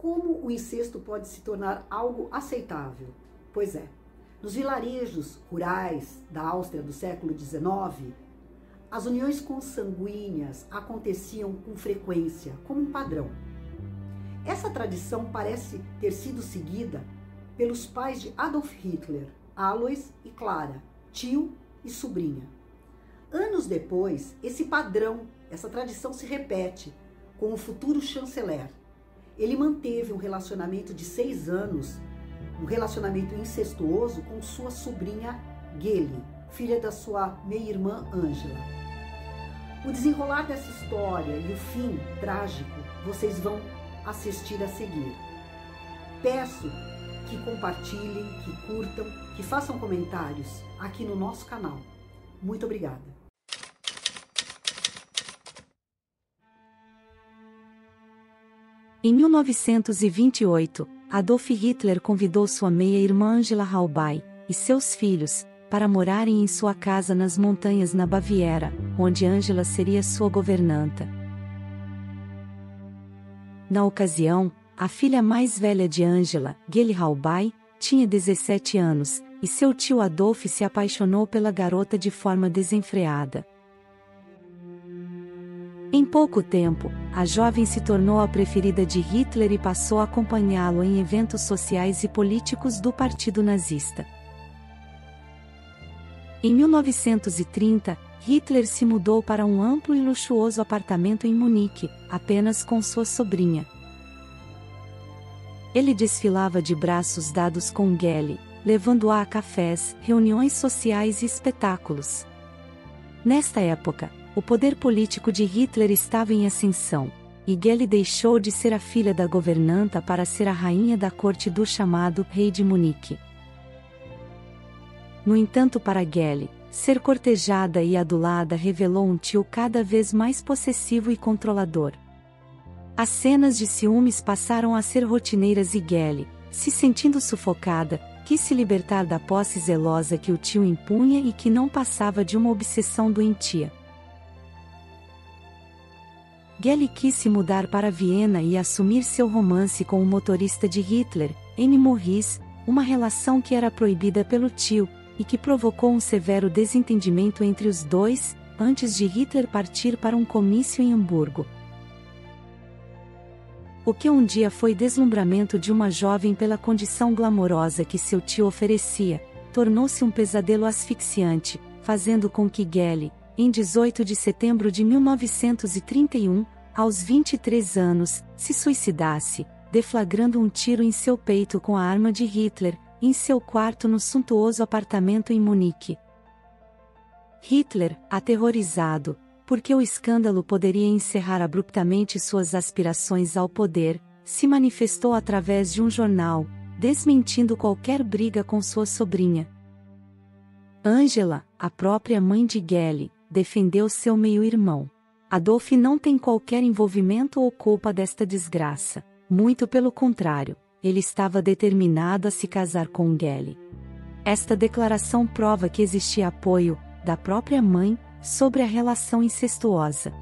Como o incesto pode se tornar algo aceitável? Pois é, nos vilarejos rurais da Áustria do século XIX, as uniões consanguíneas aconteciam com frequência, como um padrão. Essa tradição parece ter sido seguida pelos pais de Adolf Hitler, Alois e Clara, tio e sobrinha. Anos depois, esse padrão, essa tradição se repete com o futuro chanceler. Ele manteve um relacionamento de 6 anos, um relacionamento incestuoso com sua sobrinha Geli, filha da sua meia-irmã Angela. O desenrolar dessa história e o fim trágico vocês vão assistir a seguir. Peço que compartilhem, que curtam, que façam comentários aqui no nosso canal. Muito obrigada. Em 1928, Adolf Hitler convidou sua meia-irmã Angela Halbay e seus filhos para morarem em sua casa nas montanhas na Baviera, onde Angela seria sua governanta. Na ocasião, a filha mais velha de Angela, Geli Halbay, tinha 17 anos, e seu tio Adolf se apaixonou pela garota de forma desenfreada. Em pouco tempo, a jovem se tornou a preferida de Hitler e passou a acompanhá-lo em eventos sociais e políticos do Partido Nazista. Em 1930, Hitler se mudou para um amplo e luxuoso apartamento em Munique, apenas com sua sobrinha. Ele desfilava de braços dados com Geli, levando-a a cafés, reuniões sociais e espetáculos. Nesta época, o poder político de Hitler estava em ascensão, e Geli deixou de ser a filha da governanta para ser a rainha da corte do chamado Rei de Munique. No entanto, para Geli, ser cortejada e adulada revelou um tio cada vez mais possessivo e controlador. As cenas de ciúmes passaram a ser rotineiras e Geli, se sentindo sufocada, quis se libertar da posse zelosa que o tio impunha e que não passava de uma obsessão doentia. Geli quis se mudar para Viena e assumir seu romance com o motorista de Hitler, M. Morris, uma relação que era proibida pelo tio, e que provocou um severo desentendimento entre os dois, antes de Hitler partir para um comício em Hamburgo. O que um dia foi deslumbramento de uma jovem pela condição glamourosa que seu tio oferecia, tornou-se um pesadelo asfixiante, fazendo com que Geli, em 18 de setembro de 1931, aos 23 anos, se suicidasse, deflagrando um tiro em seu peito com a arma de Hitler, em seu quarto no suntuoso apartamento em Munique. Hitler, aterrorizado, porque o escândalo poderia encerrar abruptamente suas aspirações ao poder, se manifestou através de um jornal, desmentindo qualquer briga com sua sobrinha. Angela, a própria mãe de Geli, defendeu seu meio-irmão. Adolf não tem qualquer envolvimento ou culpa desta desgraça. Muito pelo contrário, ele estava determinado a se casar com Geli. Esta declaração prova que existia apoio, da própria mãe, sobre a relação incestuosa.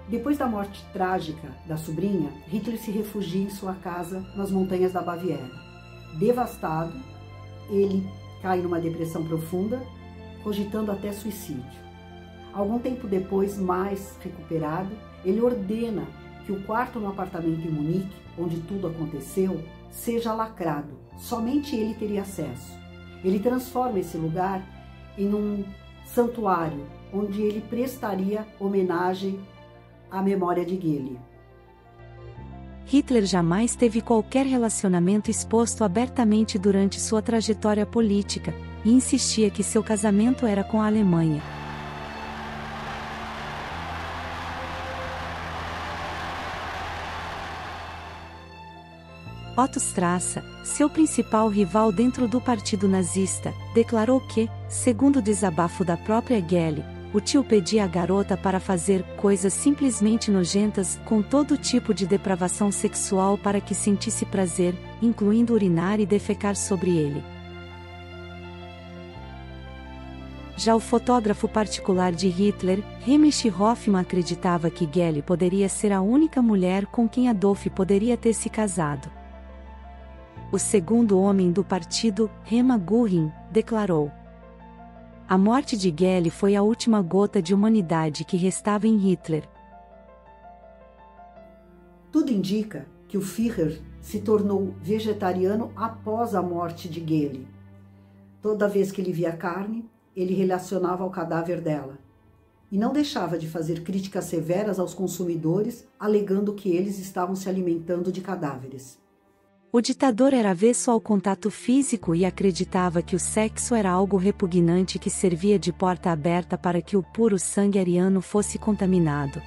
Depois da morte trágica da sobrinha, Hitler se refugia em sua casa nas montanhas da Baviera. Devastado, ele cai numa depressão profunda, cogitando até suicídio. Algum tempo depois, mais recuperado, ele ordena que o quarto no apartamento em Munique, onde tudo aconteceu, seja lacrado. Somente ele teria acesso. Ele transforma esse lugar em um santuário, onde ele prestaria homenagem à memória de Geli. Hitler jamais teve qualquer relacionamento exposto abertamente durante sua trajetória política, e insistia que seu casamento era com a Alemanha. Otto Strasser, seu principal rival dentro do partido nazista, declarou que, segundo o desabafo da própria Geli, o tio pedia à garota para fazer coisas simplesmente nojentas com todo tipo de depravação sexual para que sentisse prazer, incluindo urinar e defecar sobre ele. Já o fotógrafo particular de Hitler, Heinrich Hoffmann, acreditava que Geli poderia ser a única mulher com quem Adolf poderia ter se casado. O segundo homem do partido, Hermann Göring, declarou: a morte de Geli foi a última gota de humanidade que restava em Hitler. Tudo indica que o Führer se tornou vegetariano após a morte de Geli. Toda vez que ele via carne, ele relacionava ao cadáver dela. E não deixava de fazer críticas severas aos consumidores, alegando que eles estavam se alimentando de cadáveres. O ditador era avesso ao contato físico e acreditava que o sexo era algo repugnante que servia de porta aberta para que o puro sangue ariano fosse contaminado.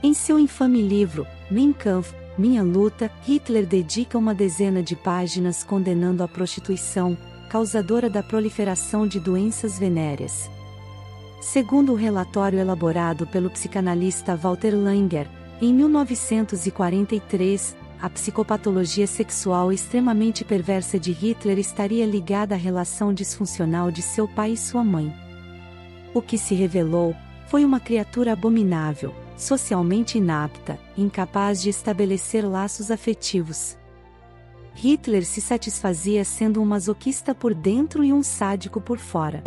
Em seu infame livro, Mein Kampf, Minha Luta, Hitler dedica uma dezena de páginas condenando a prostituição, causadora da proliferação de doenças venéreas. Segundo o relatório elaborado pelo psicanalista Walter Langer, em 1943, a psicopatologia sexual extremamente perversa de Hitler estaria ligada à relação disfuncional de seu pai e sua mãe. O que se revelou foi uma criatura abominável, socialmente inapta, incapaz de estabelecer laços afetivos. Hitler se satisfazia sendo um masoquista por dentro e um sádico por fora.